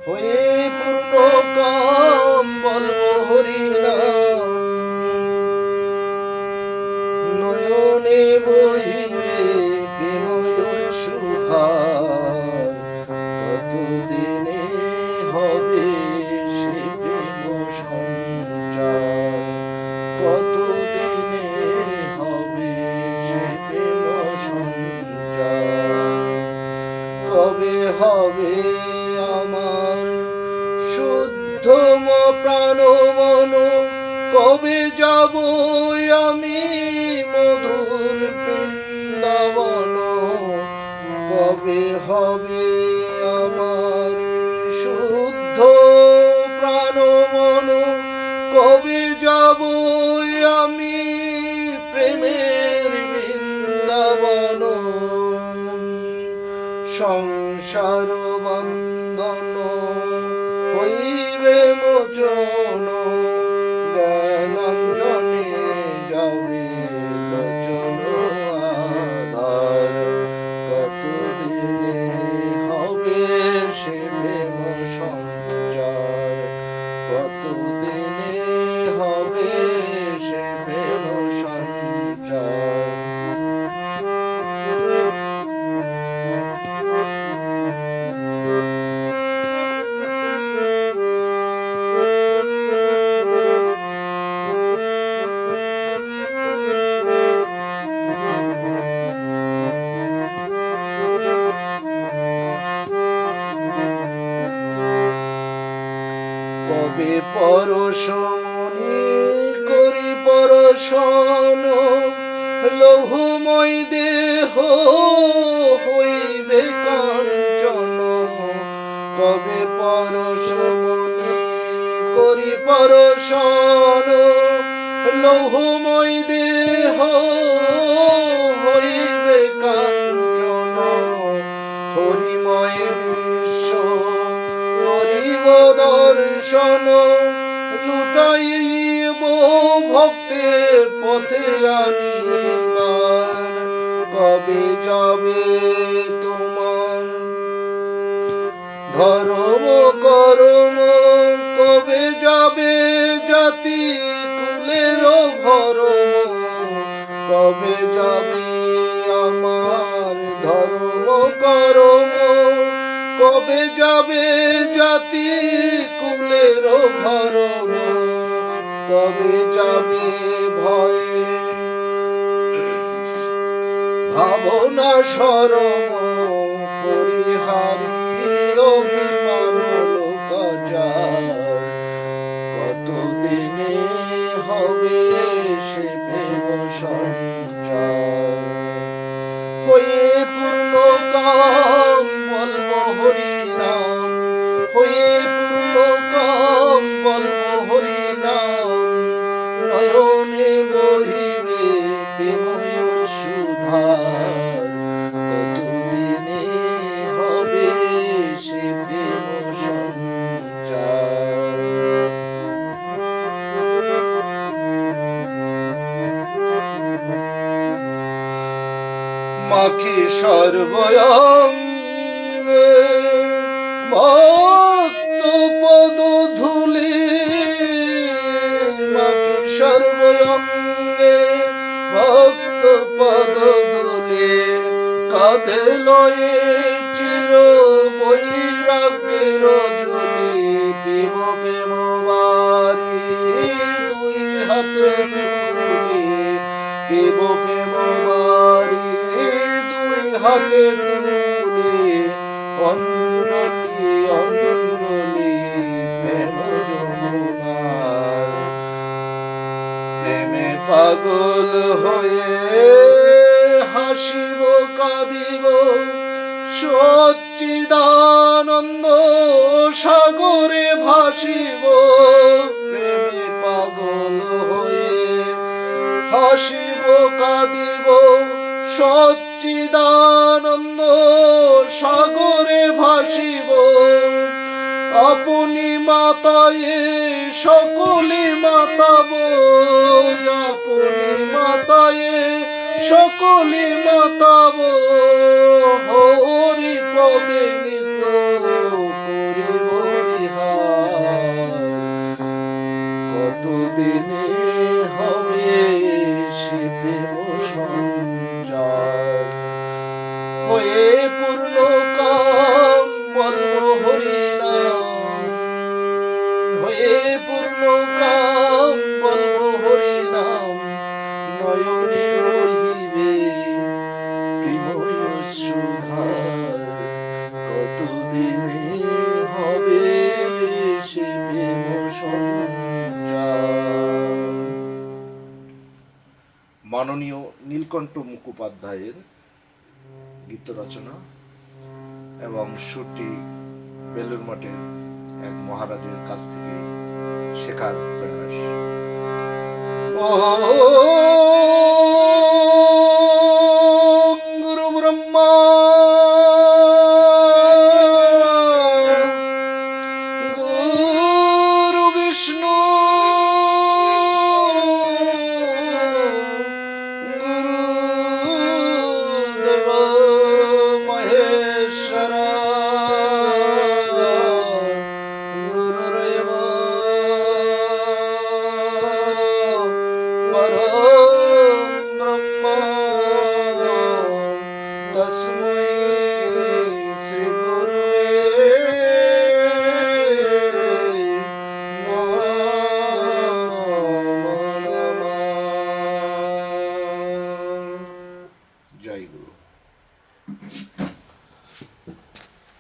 হয়ে পূর্ণ কাম বলবো হরি নাম, নয়নে বহিবে প্রেময় সুধার, কতদিনে হবে সে প্রেম সঞ্চার, কতদিনে হবে সে প্রেম সঞ্চার, কবে হবে আমার শুদ্ধ প্রাণ মন, কবে যাব আমি মধুর বৃন্দাবন, কবে হবে আমার শুদ্ধ প্রাণ মন, কবে যাব আমি প্রেমের বৃন্দাবন, সংসার বন্ধন হইবে মোচন, জ্ঞানাঞ্জনে যাবে লোচন আধার, কতদিনে হবে সে প্রেম সঞ্চার, কতদিনে হবে সে প্রেম সঞ্চার। কবে পরশমণি করি পরশন, লৌহময় দেহ হইবে কাঞ্চন, কবে পরশমণি করি পরশন, লৌহময় দেহ হইবে কাঞ্চন, হরিময় বিশ্ব করিব দর্শন, লুটাইব ভক্তের পথে আনিবার, কবে যাবে তোমার ধর্ম কর্ম, কবে যাবে জাতি কুলের ভরম, কবে যাবে আমার ধর্ম কর্ম, কবে যাবে জাতি কুলের ভরম, কবে যাবে ভয়ে ভাবনা শরম, পরিহারি অভিমান লোকাচার, কতদিনে হবে সে প্রেম সঞ্চার, হয়ে পূর্ণ কাম বলবো হরি নাম, হয়ে পূর্ণ কাম বলবো হরি নাম, নয়নে বহিবে প্রেময় সুধার, কতদিনে হবে সে প্রেম সঞ্চার। মাখি সর্বঙ্গে ভক্ত পদ ধুলি, মাখি সর্বঙ্গে ভক্ত পদ ধুলি, কাঁধে লয়ে চির বৈরাগ্যের ঝুলি, প্রেম প্রেম বাড়ি দুই হাতে তুলি, প্রেম প্রেম বাড়ি দুই হাতে তুলি, অঞ্জলি অঞ্জলি প্রেম যমুনার, প্রেমে পাগল হয়ে হাসিব কাঁদিব সচ্চিদানন্দ সাগরে ভাসিব, প্রেমে পাগল হয়ে হাসিব কাঁদিব সচ্চিদানন্দ সাগরে ভাসিব, আপনি মাতায়ে সকলে মাতাব, আপনি মাতায়ে সকলে মাতাব, হরি পদে নিত্য মাননীয় নীলকণ্ঠ মুখোপাধ্যায়ের গীত রচনা এবং সুরটি বেলুর মঠের এক মহারাজের কাছ থেকে শেখার প্রয়াস। ও